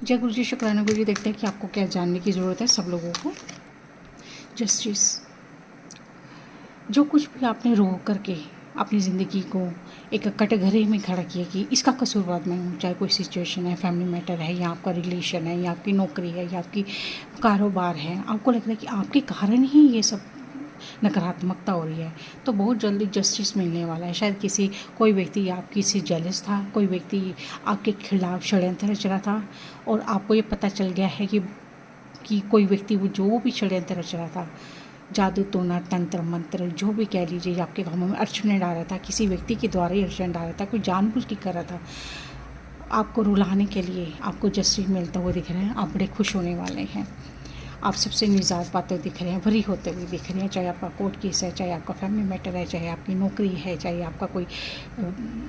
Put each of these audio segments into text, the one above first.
जय गुरु जी, शुक्राना गुरु जी। देखते हैं कि आपको क्या जानने की ज़रूरत है सब लोगों को। जस्टिस, जो कुछ भी आपने रोक करके अपनी ज़िंदगी को एक कटघरे में खड़ा किया कि इसका कसूरवार मैं हूँ, चाहे कोई सिचुएशन है, फैमिली मैटर है, या आपका रिलेशन है, या आपकी नौकरी है, या आपकी कारोबार है, आपको लगता है कि आपके कारण ही ये सब नकारात्मकता हो रही है, तो बहुत जल्दी जस्टिस मिलने वाला है। शायद कोई व्यक्ति आपकी से जेलस था, कोई व्यक्ति आपके खिलाफ षड्यंत्र रच रहा था, और आपको ये पता चल गया है कि कोई व्यक्ति वो जो भी षड्यंत्र रच रहा था, जादू टोना तंत्र मंत्र जो भी कह लीजिए, आपके कामों में अड़चने डाल रहा था, किसी व्यक्ति के द्वारा ही अड़चन डाल रहा था, कोई जानबूझ के कर रहा था, आपको रुलाने के लिए आपको जस्टिस मिलता हुआ दिख रहा है। आप बड़े खुश होने वाले हैं। आप सबसे निजात पाते हुए दिख रहे हैं, भरी होते हुए दिख रहे हैं। चाहे आपका कोर्ट केस है, चाहे आपका फैमिली मैटर है, चाहे आपकी नौकरी है, चाहे आपका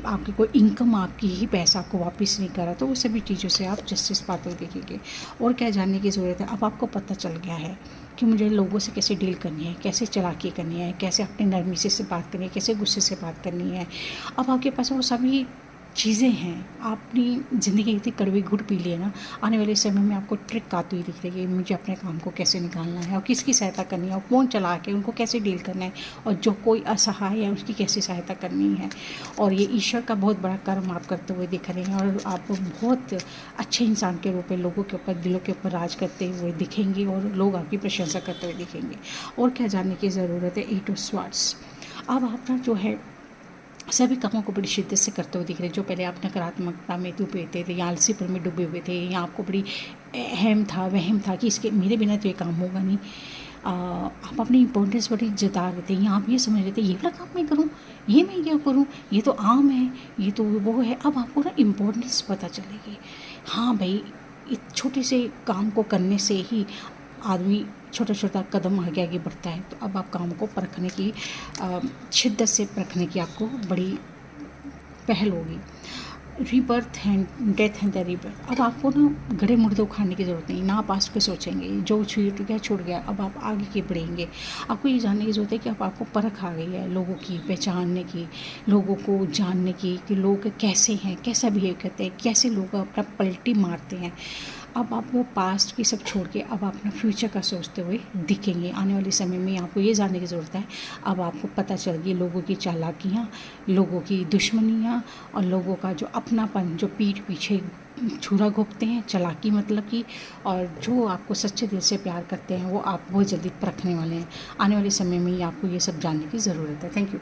आपकी कोई इनकम, आपकी ही पैसा आपको वापस नहीं कर रहा, तो वो सभी चीज़ों से आप जस्टिस पाते हुए दिखेंगे। और क्या जानने की ज़रूरत है, अब आपको पता चल गया है कि मुझे लोगों से कैसे डील करनी है, कैसे चालाकी करनी है, कैसे अपनी नरमी से बात करनी है, कैसे गुस्से से बात करनी है। अब आपके पास वो सभी चीज़ें हैं। आपने ज़िंदगी इतनी कड़वी घुट पी ली है ना, आने वाले समय में आपको ट्रिक आती हुई दिख रही है कि मुझे अपने काम को कैसे निकालना है, और किसकी सहायता करनी है, और फ़ोन चला के उनको कैसे डील करना है, और जो कोई असहाय है उसकी कैसे सहायता करनी है। और ये ईश्वर का बहुत बड़ा कर्म आप करते हुए दिख रहे हैं, और आप बहुत अच्छे इंसान के रूप में लोगों के ऊपर, दिलों के ऊपर राज करते हुए दिखेंगे, और लोग आपकी प्रशंसा करते हुए दिखेंगे। और क्या जानने की ज़रूरत है, 8 ऑफ स्वॉर्ड्स। अब आप ना जो है सभी कामों को बड़ी शिद्दत से करते हुए दिख रहे हैं। जो पहले आप नकारात्मकता में डूबे थे, या आलसीपन में डूबे हुए थे, या आपको बड़ी वहम था कि इसके मेरे बिना तो ये काम होगा नहीं, आप अपनी इम्पोर्टेंस बड़ी जता रहे थे। यहाँ आप ये समझ रहे थे ये वाला काम मैं करूँ, ये मैं क्या करूँ, ये तो आम है, ये तो वो है। अब आपको ना इम्पोर्टेंस पता चलेगी। हाँ भाई, इस छोटे से काम को करने से ही आदमी छोटा छोटा कदम आगे आगे बढ़ता है। तो अब आप काम को परखने की, शिद्दत से परखने की आपको बड़ी पहल होगी। Rebirth and death and the rebirth. अब आपको ना गड़े मुर्दे उखाड़ने की ज़रूरत नहीं, ना आप पास्ट पे सोचेंगे, जो छूट गया अब आप आगे के बढ़ेंगे। आपको ये जानने की ज़रूरत है कि अब आपको परख आ गई है लोगों की, पहचानने की, लोगों को जानने की कि लोग कैसे हैं, कैसा बिहेव करते हैं, कैसे लोग अपना पलटी मारते हैं। अब आप वो पास्ट की सब छोड़ के अब अपना फ्यूचर का सोचते हुए दिखेंगे। आने वाले समय में आपको ये जानने की ज़रूरत है, अब आपको पता चल गई लोगों की चालाकियाँ, लोगों की दुश्मनियाँ, और लोगों का जो अपनापन, जो पीठ पीछे छुरा घोंपते हैं, चालाकी मतलब कि, और जो आपको सच्चे दिल से प्यार करते हैं, वो आप बहुत जल्दी परखने वाले हैं। आने वाले समय में ही आपको ये सब जानने की ज़रूरत है। Thank you.